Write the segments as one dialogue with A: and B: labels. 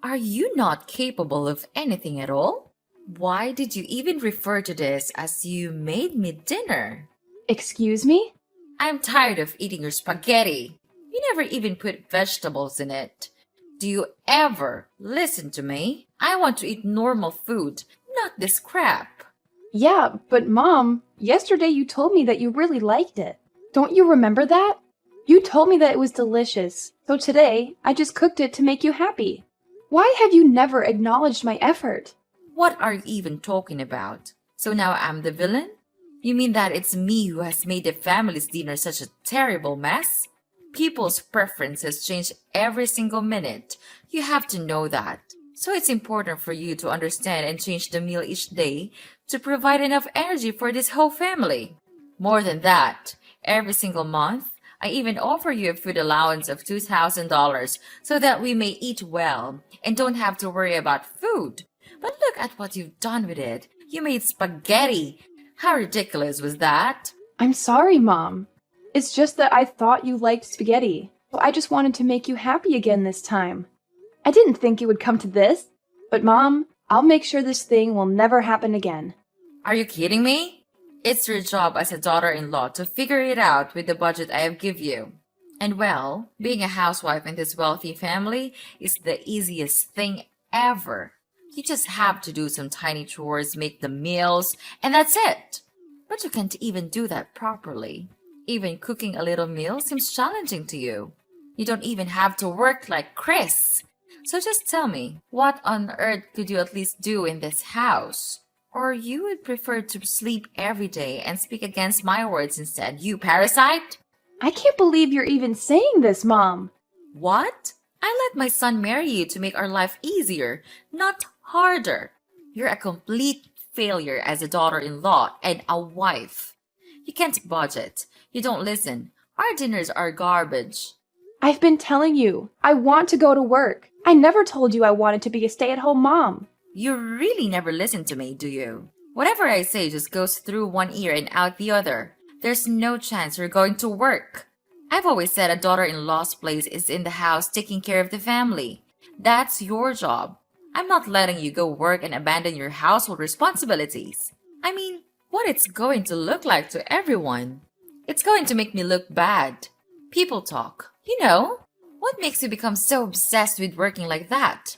A: Are you not capable of anything at all? Why did you even refer to this as you made me dinner?
B: Excuse me?
A: I'm tired of eating your spaghetti. You never even put vegetables in it. Do you ever listen to me? I want to eat normal food, not this crap.
B: Yeah, but Mom, yesterday you told me that you really liked it. Don't you remember that? You told me that it was delicious, so today I just cooked it to make you happy. Why have you never acknowledged my effort?
A: What are you even talking about? So now I'm the villain? You mean that it's me who has made the family's dinner such a terrible mess? People's preferences change every single minute. You have to know that. So it's important for you to understand and change the meal each day to provide enough energy for this whole family. More than that, every single month, I even offer you a food allowance of $2,000 so that we may eat well and don't have to worry about food. But look at what you've done with it. You made spaghetti. How ridiculous was that?
B: I'm sorry, Mom. It's just that I thought you liked spaghetti, so I just wanted to make you happy again this time. I didn't think it would come to this, but Mom, I'll make sure this thing will never happen again.
A: Are you kidding me? It's your job as a daughter-in-law to figure it out with the budget I have give you. And well, being a housewife in this wealthy family is the easiest thing ever. You just have to do some tiny chores, make the meals, and that's it. But you can't even do that properly. Even cooking a little meal seems challenging to you. You don't even have to work like Chris. So just tell me, what on earth could you at least do in this house? Or you would prefer to sleep every day and speak against my words instead, you parasite?
B: I can't believe you're even saying this, Mom.
A: What? I let my son marry you to make our life easier, not harder. You're a complete failure as a daughter-in-law and a wife. You can't budget. You don't listen. Our dinners are garbage.
B: I've been telling you, I want to go to work. I never told you I wanted to be a stay-at-home mom.
A: You really never listen to me, do you? Whatever I say just goes through one ear and out the other. There's no chance you're going to work. I've always said a daughter-in-law's place is in the house taking care of the family. That's your job. I'm not letting you go work and abandon your household responsibilities. I mean, what it's going to look like to everyone. It's going to make me look bad. People talk. You know, what makes you become so obsessed with working like that?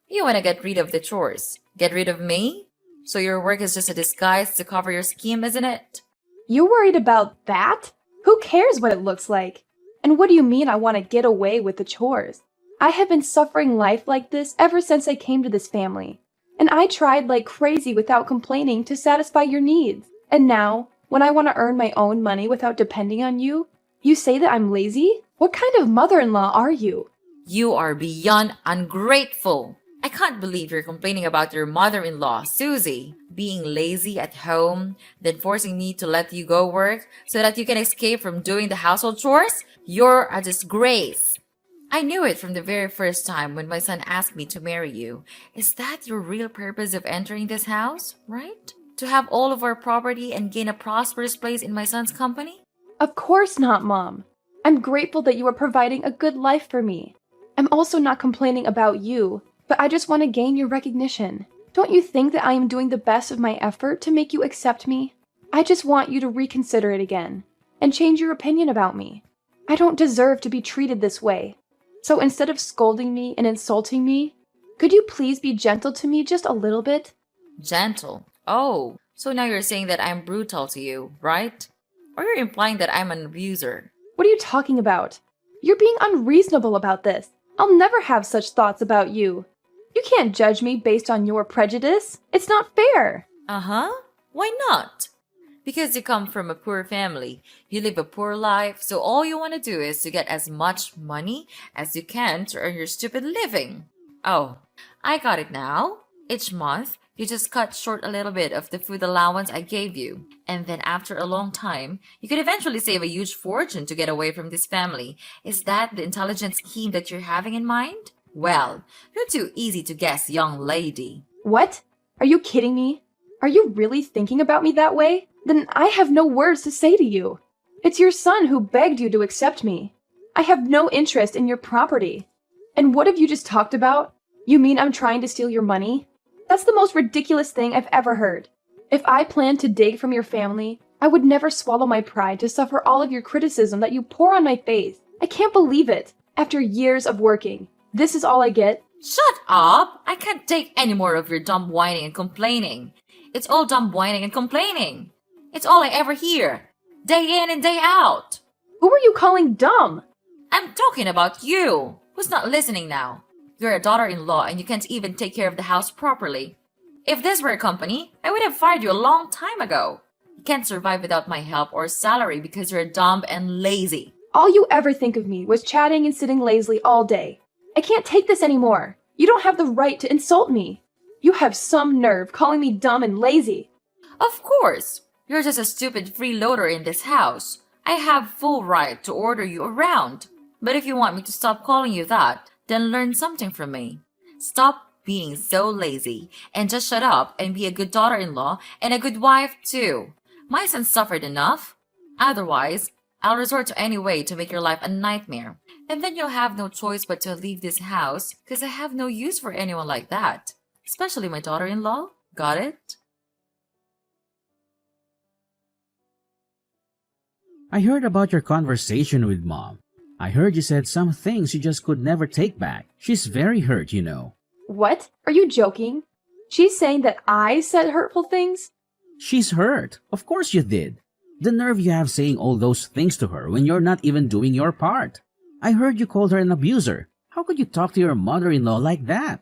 A: You want to get rid of the chores. Get rid of me? So your work is just a disguise to cover your scheme, isn't it?
B: You worried about that? Who cares what it looks like? And what do you mean I want to get away with the chores? I have been suffering life like this ever since I came to this family. And I tried like crazy without complaining to satisfy your needs. And now, when I want to earn my own money without depending on you, you say that I'm lazy? What kind of mother-in-law are you?
A: You are beyond ungrateful. I can't believe you're complaining about your mother-in-law, Susie, being lazy at home, then forcing me to let you go work so that you can escape from doing the household chores. You're a disgrace. I knew it from the very first time when my son asked me to marry you. Is that your real purpose of entering this house, right? To have all of our property and gain a prosperous place in my son's company?
B: Of course not, Mom. I'm grateful that you are providing a good life for me. I'm also not complaining about you, but I just want to gain your recognition. Don't you think that I am doing the best of my effort to make you accept me? I just want you to reconsider it again and change your opinion about me. I don't deserve to be treated this way. So instead of scolding me and insulting me, could you please be gentle to me just a little bit?
A: Gentle? Oh, so now you're saying that I'm brutal to you, right? Or you're implying that I'm an abuser?
B: What are you talking about? You're being unreasonable about this. I'll never have such thoughts about you. You can't judge me based on your prejudice. It's not fair.
A: Uh-huh. Why not? Because you come from a poor family. You live a poor life, so all you want to do is to get as much money as you can to earn your stupid living. Oh, I got it now. Each month, you just cut short a little bit of the food allowance I gave you. And then after a long time, you could eventually save a huge fortune to get away from this family. Is that the intelligent scheme that you're having in mind? Well, you're too easy to guess, young lady.
B: What? Are you kidding me? Are you really thinking about me that way? Then I have no words to say to you. It's your son who begged you to accept me. I have no interest in your property. And what have you just talked about? You mean I'm trying to steal your money? That's the most ridiculous thing I've ever heard. If I planned to dig from your family, I would never swallow my pride to suffer all of your criticism that you pour on my face. I can't believe it. After years of working, this is all I get?
A: Shut up! I can't take any more of your dumb whining and complaining. It's all dumb whining and complaining. It's all I ever hear, day in and day out.
B: Who are you calling dumb?
A: I'm talking about you. Who's not listening now? You're a daughter-in-law and you can't even take care of the house properly. If this were a company, I would have fired you a long time ago. You can't survive without my help or salary because you're dumb and lazy.
B: All you ever think of me was chatting and sitting lazily all day. I can't take this anymore. You don't have the right to insult me. You have some nerve calling me dumb and lazy.
A: Of course. You're just a stupid freeloader in this house. I have full right to order you around. But if you want me to stop calling you that, then learn something from me. Stop being so lazy and just shut up and be a good daughter-in-law and a good wife too. My son suffered enough. Otherwise, I'll resort to any way to make your life a nightmare. And then you'll have no choice but to leave this house because I have no use for anyone like that. Especially my daughter-in-law. Got it?
C: I heard about your conversation with Mom. I heard you said some things you just could never take back. She's very hurt, you know.
B: What? Are you joking? She's saying that I said hurtful things?
C: She's hurt. Of course you did. The nerve you have saying all those things to her when you're not even doing your part. I heard you called her an abuser. How could you talk to your mother-in-law like that?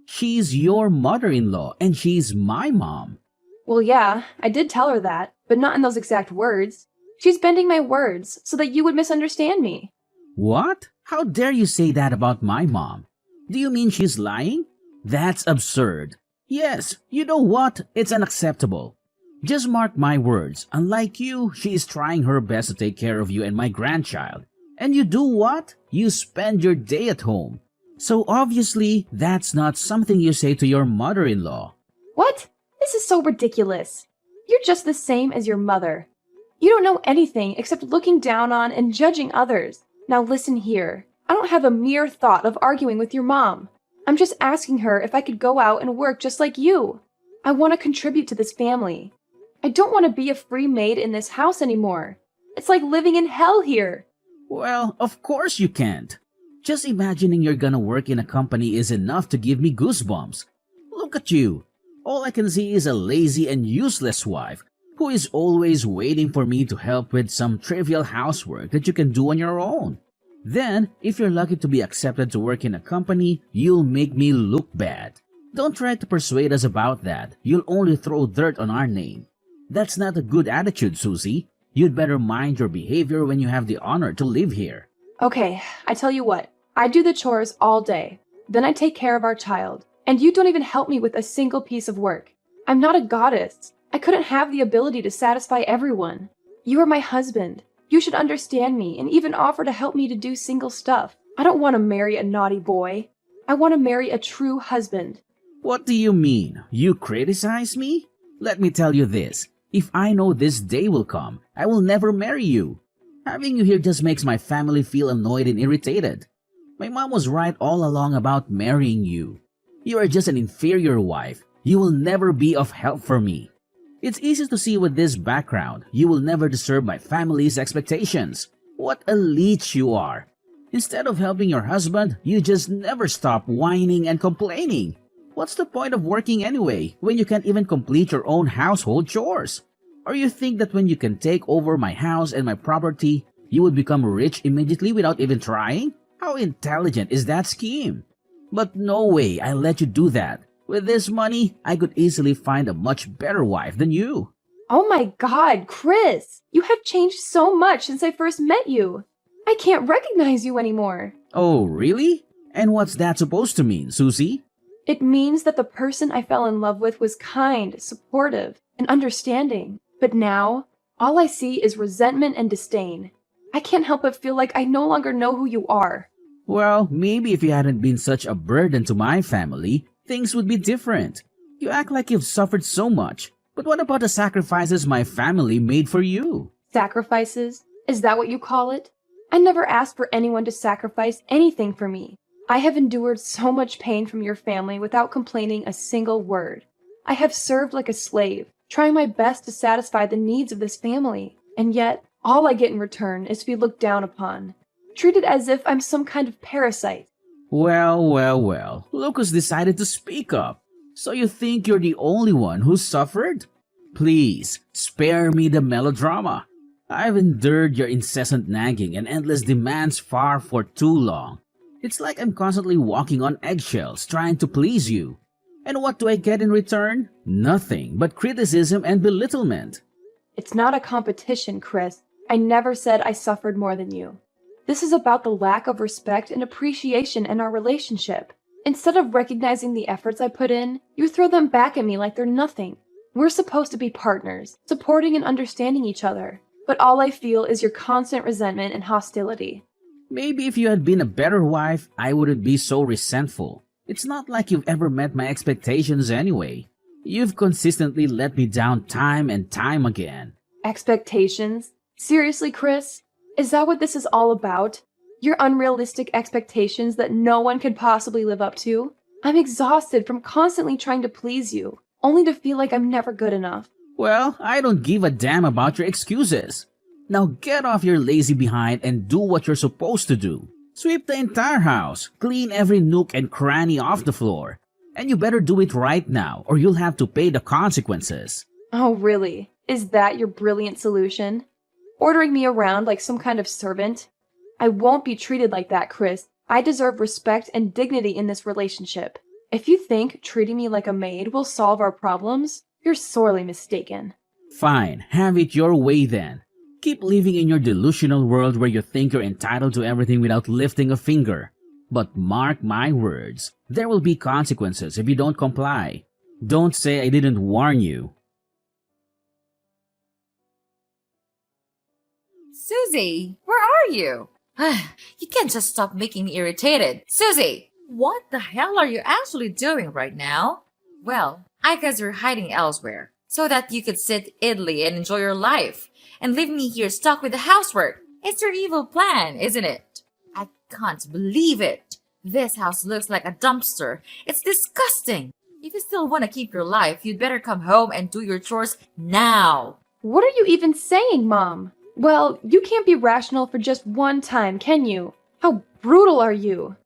C: She's your mother-in-law and she's my mom.
B: Well, yeah, I did tell her that, but not in those exact words. She's bending my words so that you would misunderstand me.
C: What? How dare you say that about my mom? Do you mean she's lying? That's absurd. Yes, you know what? It's unacceptable. Just mark my words. Unlike you, she is trying her best to take care of you and my grandchild. And you do what? You spend your day at home. So obviously, that's not something you say to your mother-in-law.
B: What? This is so ridiculous. You're just the same as your mother. You don't know anything except looking down on and judging others. Now listen here. I don't have a mere thought of arguing with your mom. I'm just asking her if I could go out and work just like you. I want to contribute to this family. I don't want to be a free maid in this house anymore. It's like living in hell here.
C: Well, of course you can't. Just imagining you're gonna work in a company is enough to give me goosebumps. Look at you. All I can see is a lazy and useless wife who is always waiting for me to help with some trivial housework that you can do on your own. Then, if you're lucky to be accepted to work in a company, you'll make me look bad. Don't try to persuade us about that. You'll only throw dirt on our name. That's not a good attitude, Susie. You'd better mind your behavior when you have the honor to live here.
B: Okay, I tell you what. I do the chores all day. Then I take care of our child. And you don't even help me with a single piece of work. I'm not a goddess. I couldn't have the ability to satisfy everyone. You are my husband. You should understand me and even offer to help me to do single stuff. I don't want to marry a naughty boy. I want to marry a true husband.
C: What do you mean? You criticize me? Let me tell you this. If I know this day will come, I will never marry you. Having you here just makes my family feel annoyed and irritated. My mom was right all along about marrying you. You are just an inferior wife. You will never be of help for me. It's easy to see with this background, you will never deserve my family's expectations. What a leech you are. Instead of helping your husband, you just never stop whining and complaining. What's the point of working anyway, when you can't even complete your own household chores? Or you think that when you can take over my house and my property, you would become rich immediately without even trying? How intelligent is that scheme? But no way I'll let you do that. With this money, I could easily find a much better wife than you.
B: Oh my God, Chris! You have changed so much since I first met you. I can't recognize you anymore.
C: Oh, really? And what's that supposed to mean, Susie?
B: It means that the person I fell in love with was kind, supportive, and understanding. But now, all I see is resentment and disdain. I can't help but feel like I no longer know who you are.
C: Well, maybe if you hadn't been such a burden to my family, things would be different. You act like you've suffered so much. But what about the sacrifices my family made for you?
B: Sacrifices? Is that what you call it? I never asked for anyone to sacrifice anything for me. I have endured so much pain from your family without complaining a single word. I have served like a slave, trying my best to satisfy the needs of this family, and yet all I get in return is to be looked down upon, treated as if I'm some kind of parasite.
C: Well. Lucas decided to speak up. So you think you're the only one who suffered? Please, spare me the melodrama. I've endured your incessant nagging and endless demands for too long. It's like I'm constantly walking on eggshells trying to please you. And what do I get in return? Nothing but criticism and belittlement.
B: It's not a competition, Chris. I never said I suffered more than you. This is about the lack of respect and appreciation in our relationship. Instead of recognizing the efforts I put in, you throw them back at me like they're nothing. We're supposed to be partners, supporting and understanding each other. But all I feel is your constant resentment and hostility.
C: Maybe if you had been a better wife, I wouldn't be so resentful. It's not like you've ever met my expectations anyway. You've consistently let me down time and time again.
B: Expectations? Seriously, Chris? Is that what this is all about? Your unrealistic expectations that no one could possibly live up to? I'm exhausted from constantly trying to please you, only to feel like I'm never good enough.
C: Well, I don't give a damn about your excuses. Now get off your lazy behind and do what you're supposed to do. Sweep the entire house, clean every nook and cranny off the floor. And you better do it right now or you'll have to pay the consequences.
B: Oh, really? Is that your brilliant solution? Ordering me around like some kind of servant? I won't be treated like that, Chris. I deserve respect and dignity in this relationship. If you think treating me like a maid will solve our problems, you're sorely mistaken.
C: Fine, have it your way then. Keep living in your delusional world where you think you're entitled to everything without lifting a finger. But mark my words, there will be consequences if you don't comply. Don't say I didn't warn you.
A: Susie, where are you? You can't just stop making me irritated. Susie, what the hell are you actually doing right now? Well, I guess you're hiding elsewhere, so that you could sit idly and enjoy your life, and leave me here stuck with the housework. It's your evil plan, isn't it? I can't believe it. This house looks like a dumpster. It's disgusting. If you still want to keep your life, you'd better come home and do your chores now.
B: What are you even saying, Mom? Well, you can't be rational for just one time, can you? How brutal are you?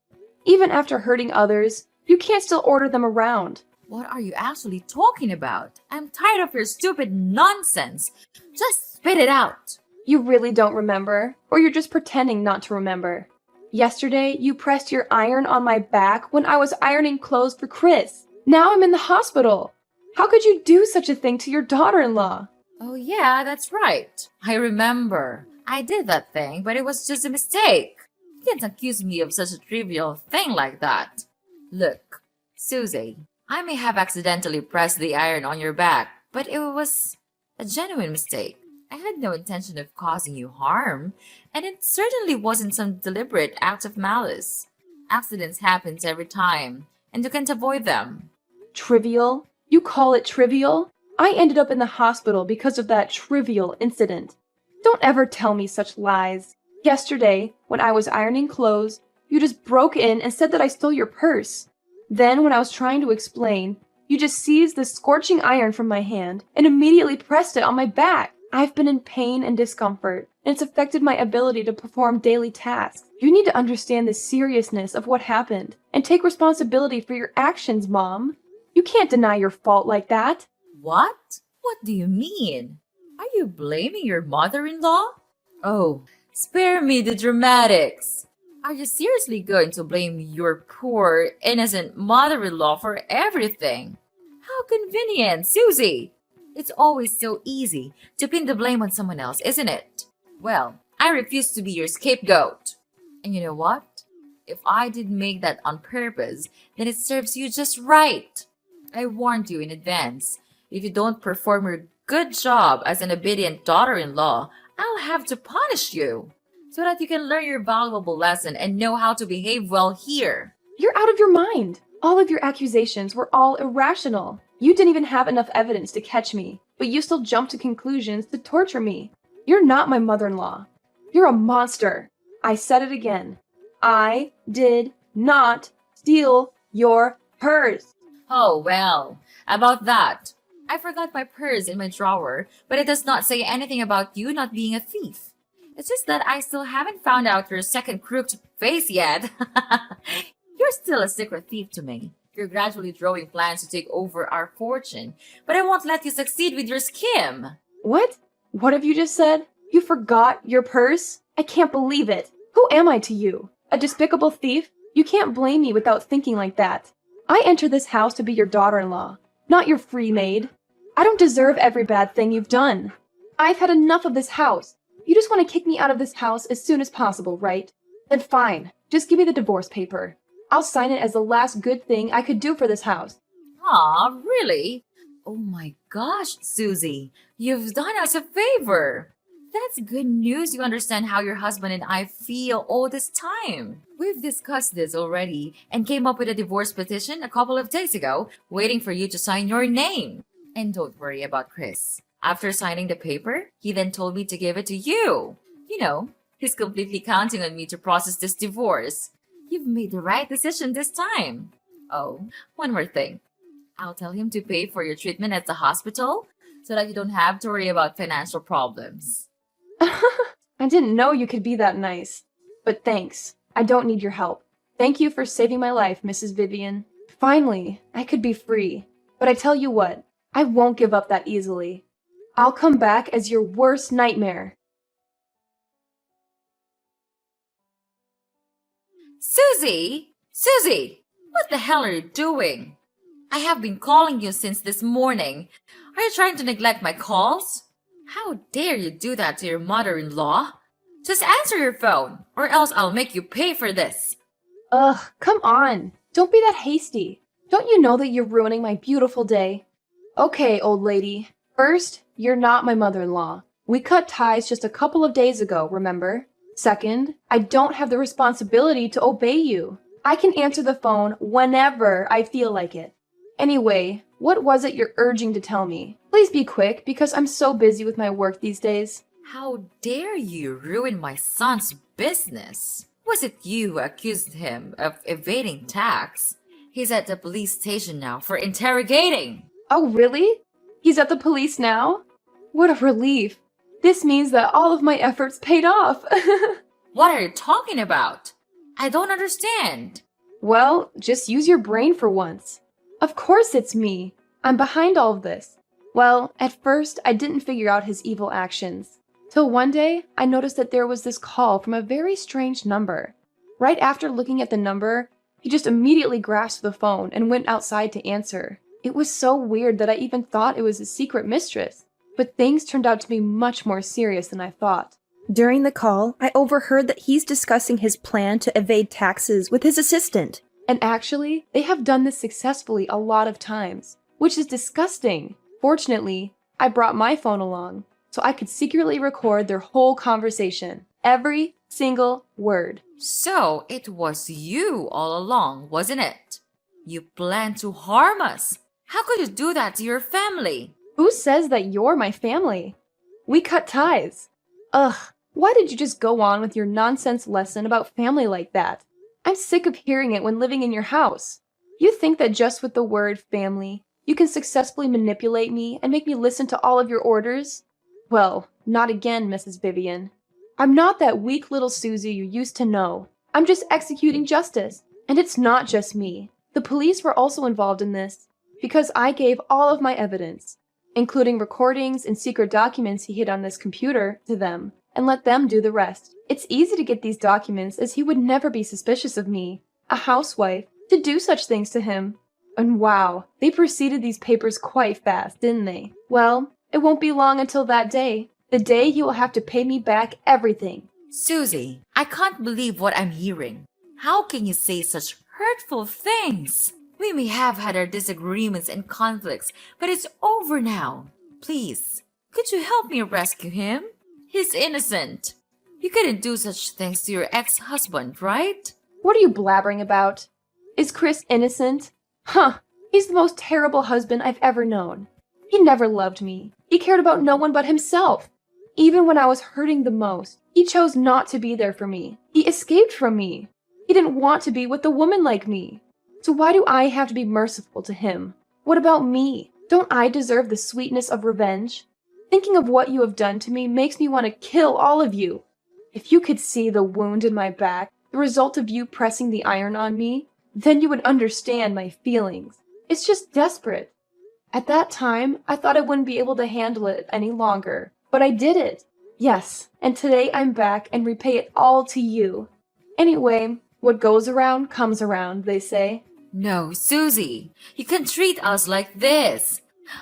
B: Even after hurting others, you can't still order them around.
A: What are you actually talking about? I'm tired of your stupid nonsense. Just spit it out.
B: You really don't remember, or you're just pretending not to remember. Yesterday, you pressed your iron on my back when I was ironing clothes for Chris. Now I'm in the hospital. How could you do such a thing to your daughter-in-law?
A: Oh yeah, that's right. I remember. I did that thing, but it was just a mistake. You can't accuse me of such a trivial thing like that. Look, Susie, I may have accidentally pressed the iron on your back, but it was a genuine mistake. I had no intention of causing you harm, and it certainly wasn't some deliberate act of malice. Accidents happen every time, and you can't avoid them.
B: Trivial? You call it trivial? I ended up in the hospital because of that trivial incident. Don't ever tell me such lies. Yesterday, when I was ironing clothes, you just broke in and said that I stole your purse. Then, when I was trying to explain, you just seized the scorching iron from my hand and immediately pressed it on my back. I've been in pain and discomfort, and it's affected my ability to perform daily tasks. You need to understand the seriousness of what happened and take responsibility for your actions, Mom. You can't deny your fault like that.
A: What? What do you mean? Are you blaming your mother-in-law? Oh, spare me the dramatics. Are you seriously going to blame your poor, innocent mother-in-law for everything? How convenient, Susie! It's always so easy to pin the blame on someone else, isn't it? Well, I refuse to be your scapegoat. And you know what? If I did make that on purpose, then it serves you just right. I warned you in advance. If you don't perform your good job as an obedient daughter-in-law, I'll have to punish you, so that you can learn your valuable lesson and know how to behave well here.
B: You're out of your mind. All of your accusations were all irrational. You didn't even have enough evidence to catch me, but you still jumped to conclusions to torture me. You're not my mother-in-law. You're a monster. I said it again. I did not steal your purse.
A: Oh, well, about that. I forgot my purse in my drawer, but it does not say anything about you not being a thief. It's just that I still haven't found out your second crooked face yet. You're still a secret thief to me. You're gradually drawing plans to take over our fortune, but I won't let you succeed with your scheme.
B: What? What have you just said? You forgot your purse? I can't believe it. Who am I to you? A despicable thief? You can't blame me without thinking like that. I entered this house to be your daughter-in-law, not your free maid. I don't deserve every bad thing you've done. I've had enough of this house. You just want to kick me out of this house as soon as possible, right? Then fine. Just give me the divorce paper. I'll sign it as the last good thing I could do for this house.
A: Aw, really? Oh my gosh, Susie, you've done us a favor. That's good news you understand how your husband and I feel all this time. We've discussed this already and came up with a divorce petition a couple of days ago, waiting for you to sign your name. And don't worry about Chris. After signing the paper, he then told me to give it to you. You know, he's completely counting on me to process this divorce. You've made the right decision this time. Oh, one more thing. I'll tell him to pay for your treatment at the hospital so that you don't have to worry about financial problems.
B: I didn't know you could be that nice. But thanks. I don't need your help. Thank you for saving my life, Mrs. Vivian. Finally, I could be free. But I tell you what, I won't give up that easily. I'll come back as your worst nightmare.
A: Susie! Susie! What the hell are you doing? I have been calling you since this morning. Are you trying to neglect my calls? How dare you do that to your mother-in-law? Just answer your phone, or else I'll make you pay for this.
B: Ugh, come on. Don't be that hasty. Don't you know that you're ruining my beautiful day? Okay, old lady. First, you're not my mother-in-law. We cut ties just a couple of days ago, remember? Second, I don't have the responsibility to obey you. I can answer the phone whenever I feel like it. Anyway, what was it you're urging to tell me? Please be quick, because I'm so busy with my work these days.
A: How dare you ruin my son's business? Was it you who accused him of evading tax? He's at the police station now for interrogating.
B: Oh, really? He's at the police now? What a relief. This means that all of my efforts paid off.
A: What are you talking about? I don't understand.
B: Well, just use your brain for once. Of course it's me. I'm behind all of this. Well, at first, I didn't figure out his evil actions. Till one day, I noticed that there was this call from a very strange number. Right after looking at the number, he just immediately grasped the phone and went outside to answer. It was so weird that I even thought it was his secret mistress. But things turned out to be much more serious than I thought.
D: During the call, I overheard that he's discussing his plan to evade taxes with his assistant.
B: And actually, they have done this successfully a lot of times, which is disgusting. Fortunately, I brought my phone along, so I could secretly record their whole conversation. Every single word.
A: So it was you all along, wasn't it? You planned to harm us. How could you do that to your family?
B: Who says that you're my family? We cut ties. Ugh, why did you just go on with your nonsense lesson about family like that? I'm sick of hearing it when living in your house. You think that just with the word family, you can successfully manipulate me and make me listen to all of your orders? Well, not again, Mrs. Vivian. I'm not that weak little Susie you used to know. I'm just executing justice. And it's not just me. The police were also involved in this, because I gave all of my evidence, including recordings and secret documents he hid on this computer, to them, and let them do the rest. It's easy to get these documents, as he would never be suspicious of me, a housewife, to do such things to him. And wow, they proceeded these papers quite fast, didn't they? Well, it won't be long until that day, the day he will have to pay me back everything.
A: Susie, I can't believe what I'm hearing. How can you say such hurtful things? We may have had our disagreements and conflicts, but it's over now. Please, could you help me rescue him? He's innocent. You couldn't do such things to your ex-husband, right?
B: What are you blabbering about? Is Chris innocent? Huh, he's the most terrible husband I've ever known. He never loved me. He cared about no one but himself. Even when I was hurting the most, he chose not to be there for me. He escaped from me. He He didn't want to be with a woman like me. So why do I have to be merciful to him? What about me? Don't I deserve the sweetness of revenge? Thinking of what you have done to me makes me want to kill all of you. If you could see the wound in my back, the result of you pressing the iron on me, then you would understand my feelings. It's just desperate. At that time, I thought I wouldn't be able to handle it any longer, but I did it. Yes, and today I'm back and repay it all to you. Anyway, what goes around comes around, they say.
A: No, Susie, you can't treat us like this.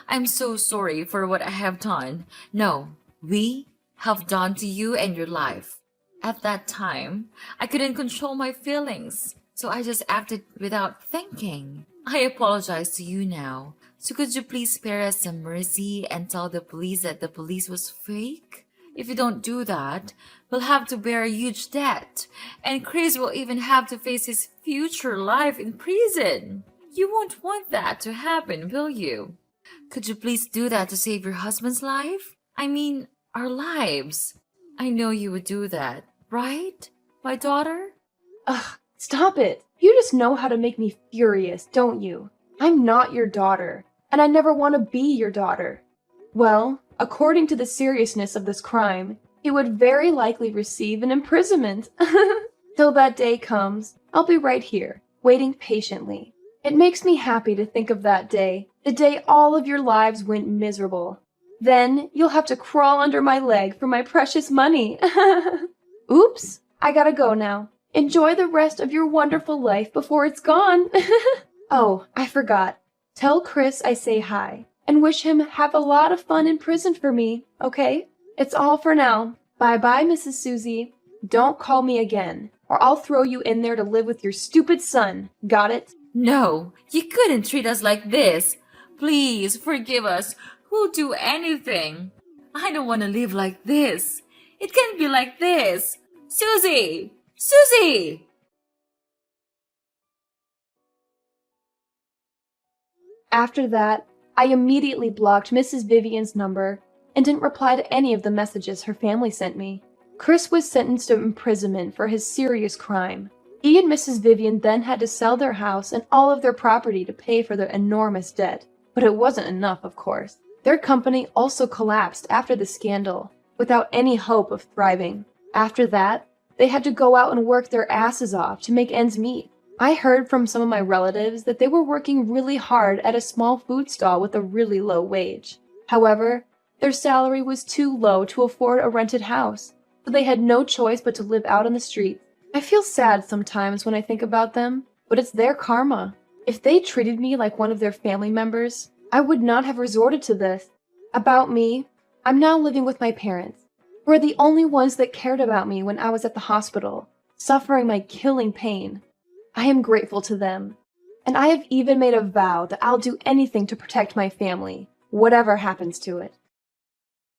A: I'm so sorry for what I have done. No, we have done to you and your life. At that time, I couldn't control my feelings, so I just acted without thinking. I apologize to you now. So could you please spare us some mercy and tell the police that the police was fake? If you don't do that, we'll have to bear a huge debt, and Chris will even have to face his future life in prison. You won't want that to happen, will you? Could you please do that to save your husband's life? I mean, our lives. I know you would do that, right, my daughter?
B: Ugh, stop it. You just know how to make me furious, don't you? I'm not your daughter, and I never want to be your daughter. Well, according to the seriousness of this crime, he would very likely receive an imprisonment. Till that day comes, I'll be right here, waiting patiently. It makes me happy to think of that day, the day all of your lives went miserable. Then you'll have to crawl under my leg for my precious money. Oops, I gotta go now. Enjoy the rest of your wonderful life before it's gone. Oh, I forgot. Tell Chris I say hi, and wish him have a lot of fun in prison for me, okay? It's all for now. Bye-bye, Mrs. Susie. Don't call me again, or I'll throw you in there to live with your stupid son. Got it?
A: No, you couldn't treat us like this. Please forgive us. We'll do anything. I don't want to live like this. It can't be like this. Susie! Susie!
B: After that, I immediately blocked Mrs. Vivian's number and didn't reply to any of the messages her family sent me. Chris was sentenced to imprisonment for his serious crime. He and Mrs. Vivian then had to sell their house and all of their property to pay for their enormous debt. But it wasn't enough, of course. Their company also collapsed after the scandal, without any hope of thriving. After that, they had to go out and work their asses off to make ends meet. I heard from some of my relatives that they were working really hard at a small food stall with a really low wage. However, their salary was too low to afford a rented house, so they had no choice but to live out on the streets. I feel sad sometimes when I think about them, but it's their karma. If they treated me like one of their family members, I would not have resorted to this. About me, I'm now living with my parents, who are the only ones that cared about me when I was at the hospital, suffering my killing pain. I am grateful to them, and I have even made a vow that I'll do anything to protect my family, whatever happens to it.